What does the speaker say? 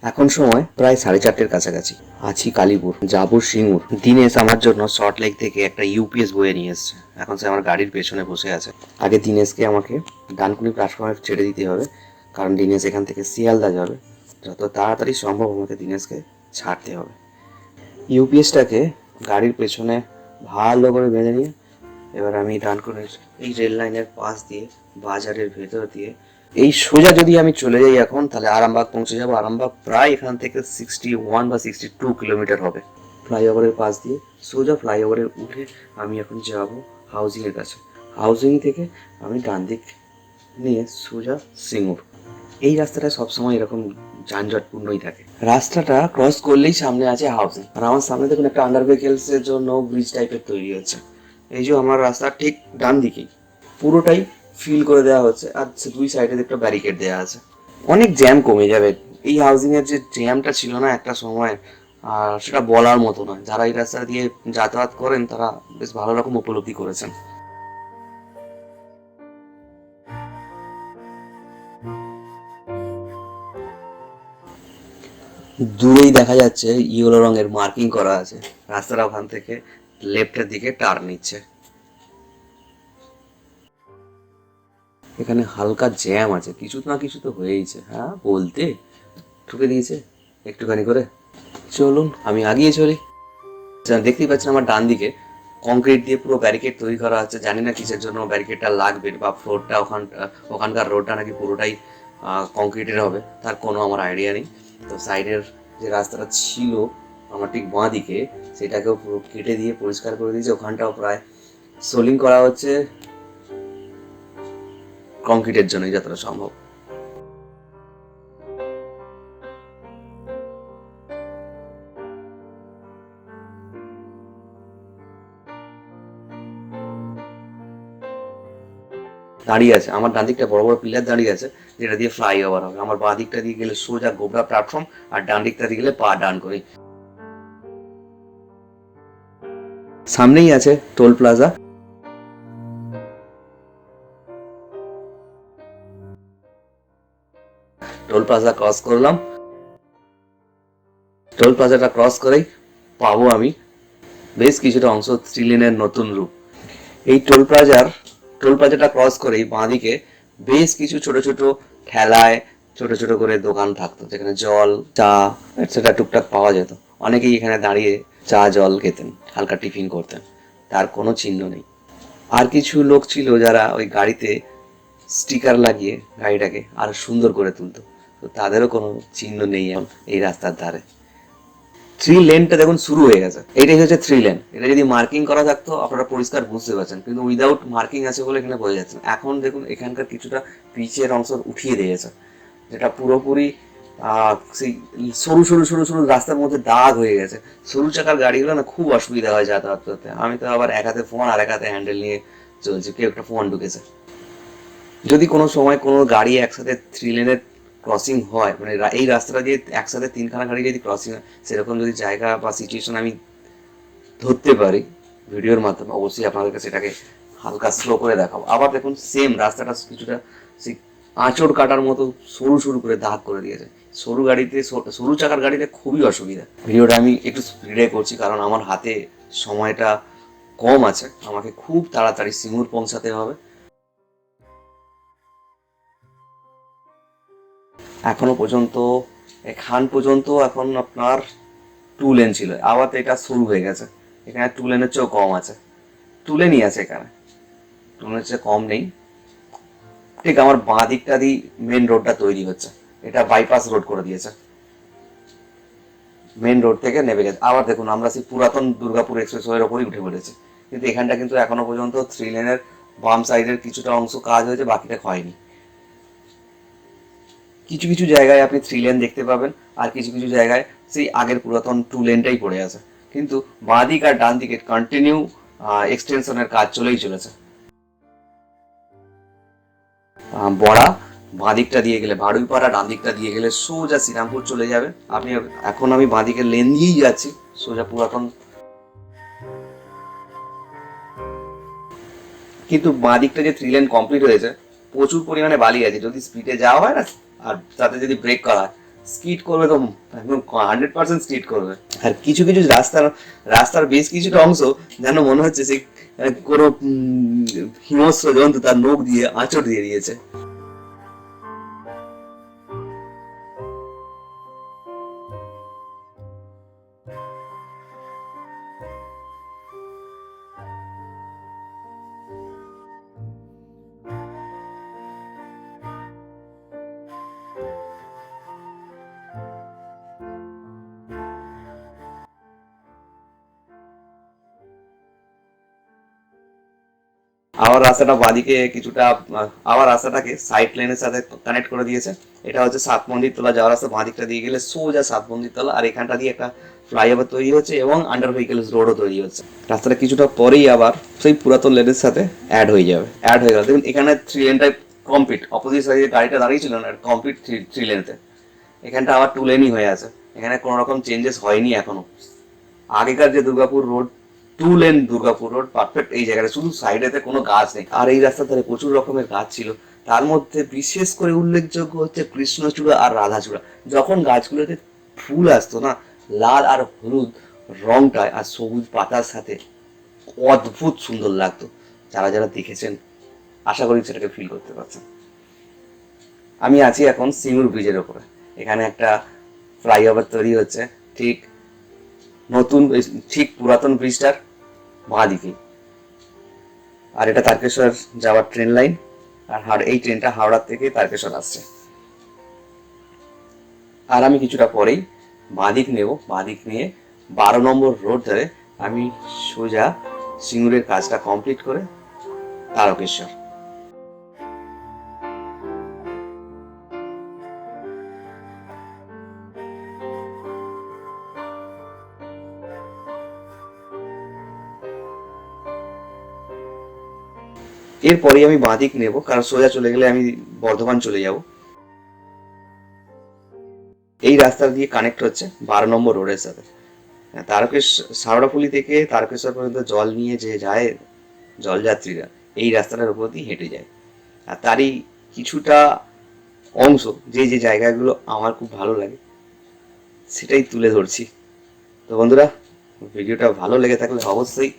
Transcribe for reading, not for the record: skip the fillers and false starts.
এখন সময় প্রায় 4:30-র কাছাকাছি। আছি কালীপুর, যাবো সিঙ্গুর। দিনেশ আমার জন্য সল্ট লেক থেকে একটা ইউপিএস বয়ে নিয়ে এসছে। এখন সে আমার গাড়ির পেছনে বসে আছে। আগে দিনেশকে আমাকে ডানকুনি প্ল্যাটফর্মে ছেড়ে দিতে হবে, কারণ দিনেশ এখান থেকে শিয়ালদা যাবে। যত তাড়াতাড়ি সম্ভব আমাকে দিনেশকে ছাড়তে হবে। ইউপিএসটাকে গাড়ির পেছনে ভালো করে বেঁধে নিয়ে এবার আমি ডানকুনির এই রেল লাইনের পাশ দিয়ে, বাজারের ভেতর দিয়ে এই সোজা যদি আমি চলে যাই এখন, তাহলে আরামবাগ পৌঁছে যাবো। আরামবাগ প্রায় এখান থেকে 61 বা 62 কিলোমিটার হবে। ফ্লাইওভারের পাশ দিয়ে সোজা ফ্লাইওভারে উঠে আমি এখন যাব হাউজিংয়ের কাছে। হাউজিং থেকে আমি ডান দিক নিয়ে সোজা সিঙ্গুর। এই রাস্তাটা সবসময় এরকম যানজটপূর্ণই থাকে। রাস্তাটা ক্রস করলেই সামনে আছে হাউজিং, আর আমার সামনে দেখুন একটা আন্ডার ভেহিকেলসের জন্য ব্রিজ টাইপের তৈরি হচ্ছে। এই যে আমার রাস্তার ঠিক ডান দিকেই পুরোটাই ফিল করে দেওয়া হচ্ছে, আর দুই সাইডে একটা ব্যারিকেড দেওয়া আছে। অনেক জ্যাম কমে যাবে। এই হাউজিং এর যে জ্যামটা ছিল না একটা সময়, আর সেটা বলার মতো নয়। যারা এই রাস্তা দিয়ে যাতায়াত করেন তারা বেশ ভালো রকম উপলব্ধি করেছেন। দূরেই দেখা যাচ্ছে ইয়েলো রঙের মার্কিং করা আছে। রাস্তাটা ওখান থেকে লেফটের দিকে টার্ন নিচ্ছে। এখানে হালকা জ্যাম আছে, কিছু না কিছু তো হয়েইছে। হ্যাঁ, বলতে ঠুকে দিয়েছে একটুখানি করে। চলুন আমি আগিয়ে চলি। দেখতেই পাচ্ছেন আমার ডান দিকে কংক্রিট দিয়ে পুরো ব্যারিকেড তৈরি করা আছে। জানি না কিসের জন্য ব্যারিকেডটা লাগবে, বা ফ্লোরটা ওখানকার রোডটা নাকি পুরোটাই কংক্রিটের হবে, তার কোনো আমার আইডিয়া নেই। তো সাইডের যে রাস্তাটা ছিল আমার ঠিক বাঁ দিকে, সেটাকেও পুরো কেটে দিয়ে পরিষ্কার করে দিয়েছে। ওখানটাও প্রায় সোলিং করা হচ্ছে কংক্রিটের জন্যই যতটা সম্ভব। দাঁড়িয়ে আছে আমার ডান দিকটা বড় বড় পিলার দাঁড়িয়ে আছে, যেটা দিয়ে ফ্লাইওভার হবে। আমার বাঁ দিকটা দিয়ে গেলে সোজা গোবরা প্ল্যাটফর্ম, আর ডান দিকটা দিয়ে গেলে পা ডান করে সামনেই আছে toll plaza. Toll plaza cross করলাম। টোল প্লাজাটা ক্রস করেই পাবো আমি বেশ কিছুটা অংশ থ্রি লেনের নতুন রূপ। এই টোল প্লাজাটা ক্রস করেই বাঁদিকে বেশ কিছু ছোট ছোট ঠেলায় ছোট ছোট করে দোকান থাকতো, যেখানে জল, চা সেটা টুকটাক পাওয়া যেত। অনেকেই এখানে দাঁড়িয়ে চা জল খেতেন, হালকা টিফিন করতেন। তার কোনো চিহ্ন নেই। আর কিছু লোক ছিল যারা ওই গাড়িতে স্টিকার লাগিয়ে গাড়িটাকে আরো সুন্দর করে তুলতো, তো তাদেরও কোনো চিহ্ন নেই এখন এই রাস্তার ধারে। থ্রি লেনটা দেখুন শুরু হয়ে গেছে। এটাই হচ্ছে থ্রি লেন। এটা যদি মার্কিং করা থাকতো আপনারা পরিষ্কার বুঝতে পারছেন, কিন্তু উইদাউট মার্কিং আছে বলে এখানে বোঝা যাচ্ছে না। এখন দেখুন এখানকার কিছুটা পিচের অংশ উঠিয়ে দিয়েছে, যেটা পুরোপুরি সেই সরু সরু সরু সরু রাস্তার মধ্যে দাগ হয়ে গেছে। সরু চাকার গাড়িগুলো না খুব অসুবিধা হয় যাতায়াত করতে। আমি তো আবার এক হাতে ফোন আর এক হাতে হ্যান্ডেল নিয়ে চলছি, কেউ একটা ফোন ঢুকেছে। যদি কোনো সময় কোনো গাড়ি একসাথে থ্রি লেনের ক্রসিং হয়, মানে এই রাস্তাটা দিয়ে একসাথে তিনখানা গাড়ি যদি ক্রসিং হয়, সেরকম যদি জায়গা বা সিচুয়েশন আমি ধরতে পারি ভিডিওর মাধ্যমে, অবশ্যই আপনাদেরকে সেটাকে হালকা স্লো করে দেখাবো। আবার দেখুন সেম রাস্তাটা কিছুটা সেই আঁচড় কাটার মতো সরু সরু করে দাগ করে দিয়েছে। সরু চাকার গাড়িতে খুবই অসুবিধা। ভিডিওটা আমি একটু স্পিডে করছি কারণ আমার হাতে সময়টা কম আছে, আমাকে খুব তাড়াতাড়ি সিঙ্গুর পৌঁছাতে হবে। এখনো পর্যন্ত এখান পর্যন্ত এখন আপনার টু লেন ছিল, আবার তো এটা শুরু হয়ে গেছে। এখানে টু লেনের চেয়েও কম আছে, টু লেনই আছে এখানে, টু লেনের চেয়ে কম নেই। ঠিক আমার বাঁ দিকটা দিয়ে মেন রোডটা তৈরি হচ্ছে, এটা বাইপাস রোড করে দিয়েছে। মেন রোড থেকে নেমে গেছে। আবার দেখুন আমরা সেই পুরাতন দুর্গাপুর এক্সপ্রেসওয়ের ওপরই উঠে পড়েছে, কিন্তু এখানটা কিন্তু এখনো পর্যন্ত থ্রি লেনের বাম সাইডের কিছুটা অংশ কাজ হয়েছে, বাকিটা হয়নি। কিছু কিছু জায়গায় আপনি থ্রি লেন দেখতে পাবেন, আর কিছু কিছু জায়গায় সেই আগের পুরাতন টু লেনটাই পড়ে আছে। কিন্তু বাঁ দিক আর ডান দিকে কন্টিনিউ এক্সটেনশনের কাজ চলেই চলেছে। বড়া বাঁ দিকটা দিয়ে গেলে ভাড়ুইপাড়া, ডান দিকটা দিয়ে গেলে সোজা শ্রীরামপুর চলে যাবে আপনি। এখন আমি বাঁ দিকের লেন দিয়েই যাচ্ছি সোজা পুরাতন, কিন্তু বাঁ দিকটা যে থ্রি লেন কমপ্লিট হয়েছে, প্রচুর পরিমাণে বালি আছে। যদি স্পিডে যাওয়া হয় না, আর তাতে যদি ব্রেক করা হয়, স্কিড করবে তো একদম 100% স্কিড করবে। আর কিছু কিছু রাস্তার বেশ কিছুটা অংশ যেন মনে হচ্ছে সেই কোনো হিংস্র জন্তু তার নখ দিয়ে আঁচড় দিয়ে দিয়েছে। আবার রাস্তাটা বাঁদিকে কিছুটা আবার রাস্তাটাকে সাইড লেনের সাথে কানেক্ট করে দিয়েছে। এটা হচ্ছে সাত মন্দির তলা যাওয়ার রাস্তা, বাঁদিকটা দিয়ে গেলে সোজা সাত মন্দির তলা, আর এখানটা দিয়ে একটা ফ্লাইওভার তৈরি হচ্ছে এবং আন্ডার ভেহিকেলস রোডও তৈরি হচ্ছে। রাস্তাটা কিছুটা পরেই আবার সেই পুরাতন লেনের সাথে অ্যাড হয়ে গেল। দেখুন এখানে 3 লেনটাই কমপ্লিট, অপোজিট সাইডে গাড়িটা দাঁড়িয়েছিল না, কমপ্লিট 3 লেনতে। এখানটা আবার 2 লেনই হয়ে আছে, এখানে কোনো রকম চেঞ্জেস হয়নি এখনো। আগেকার যে Durgapur road 2 lane Durgapur road perfect এই জায়গাটা, শুধু সাইডেতে কোনো গাছ নেই। আর এই রাস্তার ধারে প্রচুর রকমের গাছ ছিল, তার মধ্যে বিশেষ করে উল্লেখযোগ্য হচ্ছে কৃষ্ণচূড়া আর রাধাচূড়া। যখন গাছগুলোতে ফুল আসতো না, লাল আর হলুদ রংটায় আর সবুজ পাতার সাথে অদ্ভুত সুন্দর লাগতো। যারা যারা দেখেছেন আশা করি সেটাকে ফিল করতে পারছেন। আমি আছি এখন সিঙ্গুর ব্রিজের ওপরে, এখানে একটা ফ্লাইওভার তৈরি হচ্ছে ঠিক ঠিক পুরাতন ব্রিজটার বাঁদিকে। আর এটা তারকেশ্বর যাওয়ার ট্রেন লাইন, আর এই ট্রেনটা হাওড়া থেকে তারকেশ্বর আসছে। আর আমি কিছুটা পরেই বাঁদিক নেব, বাঁদিক নিয়ে 12 নম্বর রোড ধরে আমি সোজা সিঙ্গুরের কাজটা কমপ্লিট করে তারকেশ্বর। এরপরেই আমি বাঁদিক নেব, কারণ সোজা চলে গেলে আমি বর্ধমান চলে যাব। এই রাস্তা দিয়ে কানেক্ট হচ্ছে 12 নম্বর রোডের সাথে। শাওড়াফুলি থেকে তারকেশ্বর পর্যন্ত জল নিয়ে যে যায় জলযাত্রীরা এই রাস্তাটার উপর দিয়ে হেঁটে যায়। আর তারই কিছুটা অংশ যে যে জায়গাগুলো আমার খুব ভালো লাগে সেটাই তুলে ধরছি। তো বন্ধুরা, ভিডিওটা ভালো লেগে থাকলে অবশ্যই